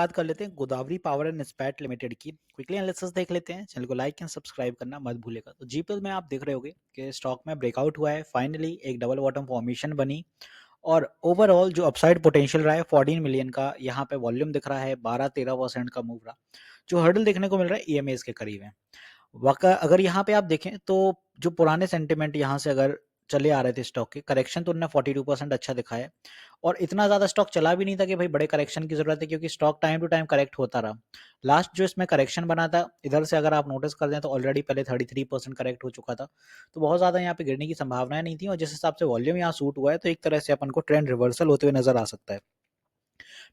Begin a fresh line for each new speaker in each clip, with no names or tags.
बात कर लेते हैं गोदावरी पावर एंड इस्पात लिमिटेड की। क्विकली एनालिसिस देख लेते हैं। चैनल को लाइक एंड सब्सक्राइब करना मत भूलेगा। तो जीपीएल में आप देख रहे होगे कि स्टॉक में ब्रेकआउट हुआ है, फाइनली एक डबल बॉटम फॉर्मेशन बनी और ओवरऑल जो अपसाइड पोटेंशियल रहा है 14 मिलियन का, यहाँ पे वॉल्यूम दिख रहा है, 12-13% का मूव रहा। जो हर्डल देखने को मिल रहा है ईएमएस के करीब है। वाक़ा अगर यहाँ पे आप देखें तो जो पुराने सेंटिमेंट यहाँ से अगर चले आ रहे थे स्टॉक के, करेक्शन तो उन्होंने 42% अच्छा दिखाया है और इतना ज़्यादा स्टॉक चला भी नहीं था कि भाई बड़े करेक्शन की ज़रूरत है, क्योंकि stock time to time correct होता रहा। लास्ट जो इसमें करेक्शन बना था इधर से अगर आप नोटिस कर दें तो ऑलरेडी पहले 33% करेक्ट हो चुका था, तो बहुत ज़्यादा यहाँ पे गिरने की संभावनाएं नहीं थी और जिस हिसाब से वॉल्यूम यहाँ सूट हुआ है तो एक तरह से अपन को ट्रेंड रिवर्सल होते हुए नजर आ सकता है।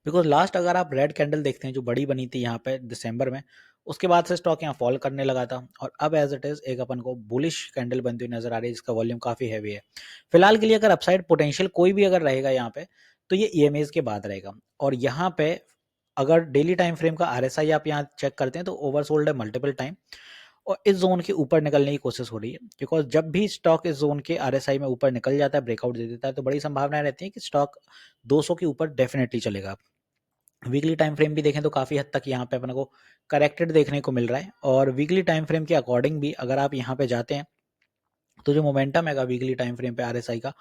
बिकॉज लास्ट अगर आप रेड कैंडल देखते हैं जो बड़ी बनी थी यहाँ पे दिसंबर में, उसके बाद से स्टॉक यहाँ फॉल करने लगा था और अब एज इट इज एक अपन को बुलिश कैंडल बनती हुई नजर आ रही है जिसका वॉल्यूम काफी हैवी है। फिलहाल के लिए अगर अपसाइड पोटेंशियल कोई भी अगर रहेगा यहाँ पे तो ये ईएमएस के बाद रहेगा। और यहाँ पे अगर डेली टाइम फ्रेम का आरएसआई आप यहाँ चेक करते हैं तो ओवरसोल्ड है मल्टीपल टाइम और इस जोन के ऊपर निकलने की कोशिश हो रही है। बिकॉज जब भी स्टॉक इस जोन के आरएसआई में ऊपर निकल जाता है, ब्रेकआउट दे देता है, तो बड़ी संभावनाएं रहती है कि स्टॉक 200 के ऊपर डेफिनेटली चलेगा। वीकली टाइम फ्रेम भी देखें तो काफ़ी हद तक यहाँ पे अपन को करेक्टेड देखने को मिल रहा है और वीकली टाइम फ्रेम के अकॉर्डिंग भी अगर आप यहाँ पे जाते हैं तो जो मोमेंटम है वीकली टाइम फ्रेम पे आरएसआई का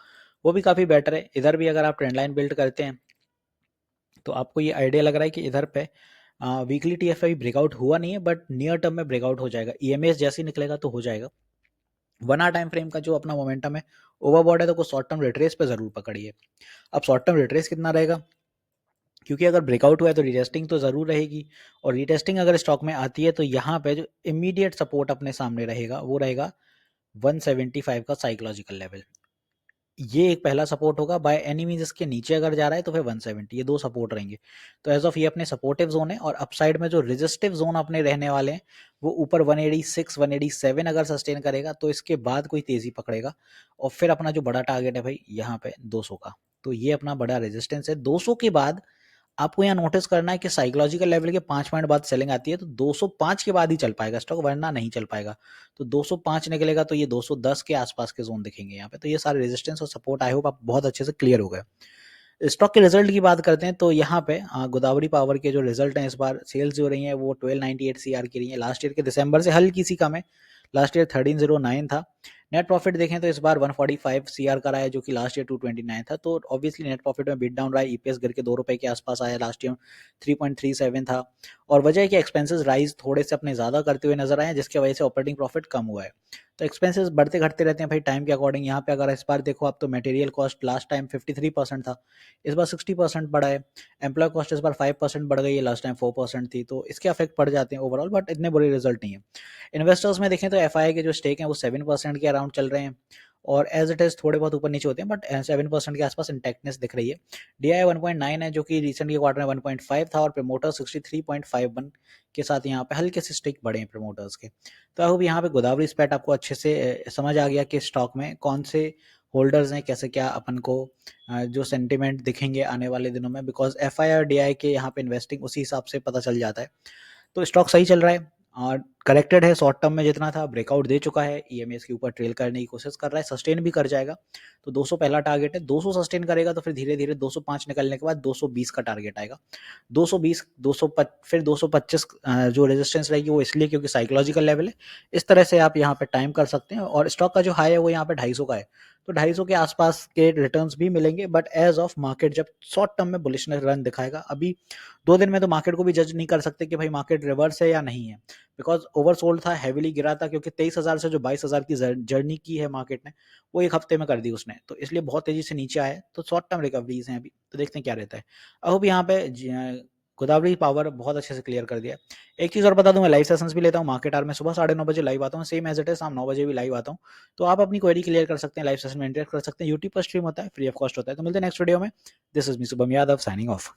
वो भी काफ़ी बेटर है। इधर भी अगर आप ट्रेंड लाइन बिल्ड करते हैं तो आपको ये आइडिया लग रहा है कि इधर पे वीकली टीएफआई ब्रेकआउट हुआ नहीं है बट नियर टर्म में ब्रेकआउट हो जाएगा। ईएमएस जैसे ही निकलेगा तो हो जाएगा। 1 आवर टाइम फ्रेम का जो अपना मोमेंटम है ओवरबॉट है, तो को शॉर्ट टर्म रिट्रेस पे जरूर पकड़िए। अब शॉर्ट टर्म रिट्रेस कितना रहेगा, क्योंकि अगर ब्रेकआउट हुआ है तो रीटेस्टिंग तो ज़रूर रहेगी और रीटेस्टिंग अगर स्टॉक में आती है तो यहाँ पे जो इमीडिएट सपोर्ट अपने सामने रहेगा वो रहेगा 175 का साइकोलॉजिकल लेवल। ये एक पहला सपोर्ट होगा। बाय एनी मींस इसके नीचे अगर जा रहा है तो फिर 170, ये दो सपोर्ट रहेंगे। तो एज ऑफ ये अपने सपोर्टिव जोन है और अपसाइड में जो रेजिस्टिव जोन अपने रहने वाले हैं वो ऊपर 186 187 अगर सस्टेन करेगा तो इसके बाद कोई तेजी पकड़ेगा और फिर अपना जो बड़ा टारगेट है भाई यहाँ पे 200 का, तो ये अपना बड़ा रेजिस्टेंस है। 200 के बाद आपको यहाँ नोटिस करना है कि साइकोलॉजिकल लेवल के 5 पॉइंट बाद सेलिंग आती है तो 205 के बाद ही चल पाएगा स्टॉक, वरना नहीं चल पाएगा। तो 205 निकलेगा तो ये 210 के आसपास के जोन दिखेंगे यहाँ पे। तो ये सारे रेजिस्टेंस और सपोर्ट आई होप आप बहुत अच्छे से क्लियर हो गए। स्टॉक के रिजल्ट की बात करते हैं तो यहाँ पे गोदावरी पावर के जो रिजल्ट हैं इस बार सेल्स जो रही है वो 1298 सीआर की रही है। लास्ट ईयर के दिसंबर से हल्की सी कम है, लास्ट ईयर 1309 था। नेट प्रॉफिट देखें तो इस बार 145 सीआर का रहा है जो कि लास्ट ईयर 229 था। तो ऑब्वियसली नेट प्रॉफिट में बीट डाउन रहा है। ईपीएस गिर के 2 रुपए के आसपास आया, लास्ट ईयर 3.37 था और वजह है कि एक्सपेंसेस राइज थोड़े से अपने ज़्यादा करते हुए नजर आए जिसकी वजह से ऑपरेटिंग प्रॉफिट कम हुआ है। तो एक्सपेंसेस बढ़ते घटते रहते हैं भाई टाइम के अकॉर्डिंग। यहाँ पे अगर इस बार देखो आप तो मटेरियल कॉस्ट लास्ट टाइम 53% था, इस बार 60% बढ़ा है। एम्प्लॉय कॉस्ट इस बार 5% बढ़ गई है, लास्ट टाइम 4% थी। तो इसके अफेक्ट पड़ जाते हैं ओवरऑल, बट इतने बुरे रिजल्ट नहीं है। इन्वेस्टर्स में देखें तो एफआई के जो स्टेक हैं वो 7% के अराउंड चल रहे हैं और एज इट इज थोड़े बहुत ऊपर नीचे होते हैं बट 7% के आसपास इंटैक्टनेस दिख रही है। डीआई 1.9 है जो कि रिसेंट के क्वार्टर में 1.5 था और प्रमोटर 63.51 के साथ यहाँ पे हल्के से स्टेक बढ़े हैं प्रमोटर्स के। तो आई होप यहाँ पे गोदावरी स्पैट आपको अच्छे से समझ आ गया कि स्टॉक में कौन से होल्डर्स हैं, कैसे क्या अपन को जो सेंटिमेंट दिखेंगे आने वाले दिनों में। बिकॉज एफआई और डीआई के यहाँ पे इन्वेस्टिंग उसी हिसाब से पता चल जाता है। तो स्टॉक सही चल रहा है और करेक्टेड है, शॉर्ट टर्म में जितना था ब्रेकआउट दे चुका है, ईएमएस के ऊपर ट्रेल करने की कोशिश कर रहा है, सस्टेन भी कर जाएगा। तो 200 पहला टारगेट है, 200 सस्टेन करेगा तो फिर धीरे धीरे 205 निकलने के बाद 220 का टारगेट आएगा। 220 फिर 225 जो रेजिस्टेंस रहेगी वो इसलिए क्योंकि साइकोलॉजिकल लेवल है। इस तरह से आप यहाँ पे टाइम कर सकते हैं और स्टॉक का जो हाई है वो यहाँ पे 250 का है, तो 250 के आसपास के रिटर्न्स भी मिलेंगे। बट एज ऑफ मार्केट जब शॉर्ट टर्म में बुलिशनेस रन दिखाएगा, अभी 2 दिन में तो मार्केट को भी जज नहीं कर सकते कि भाई मार्केट रिवर्स है या नहीं है। बिकॉज ओवरसोल्ड था, हैविली गिरा था, क्योंकि 23,000 से जो 22,000 की जर्नी की है मार्केट ने वो एक हफ्ते में कर दी उसने, तो इसलिए बहुत तेजी से नीचे आया है। तो शॉर्ट टर्म रिकवरीज हैं अभी, तो देखते हैं क्या रहता है। अब यहाँ पे गोदावरी पावर बहुत अच्छे से क्लियर कर दिया। एक चीज़ और बता दूं, मैं लाइव सेशंस भी लेता हूँ मार्केट आवर में, सुबह 9:30 बजे लाइव आता हूँ, सेम एज इट इज शाम 9 बजे भी लाइव आता हूँ। तो आप अपनी क्वेरी क्लियर कर सकते हैं, लाइव सेशन में इंटरेक्ट कर सकते हैं। यूट्यूब पर स्ट्रीम होता है, फ्री ऑफ कॉस्ट होता है। तो मिलते हैं नेक्स्ट वीडियो में। This is me Shubham Yadav signing off.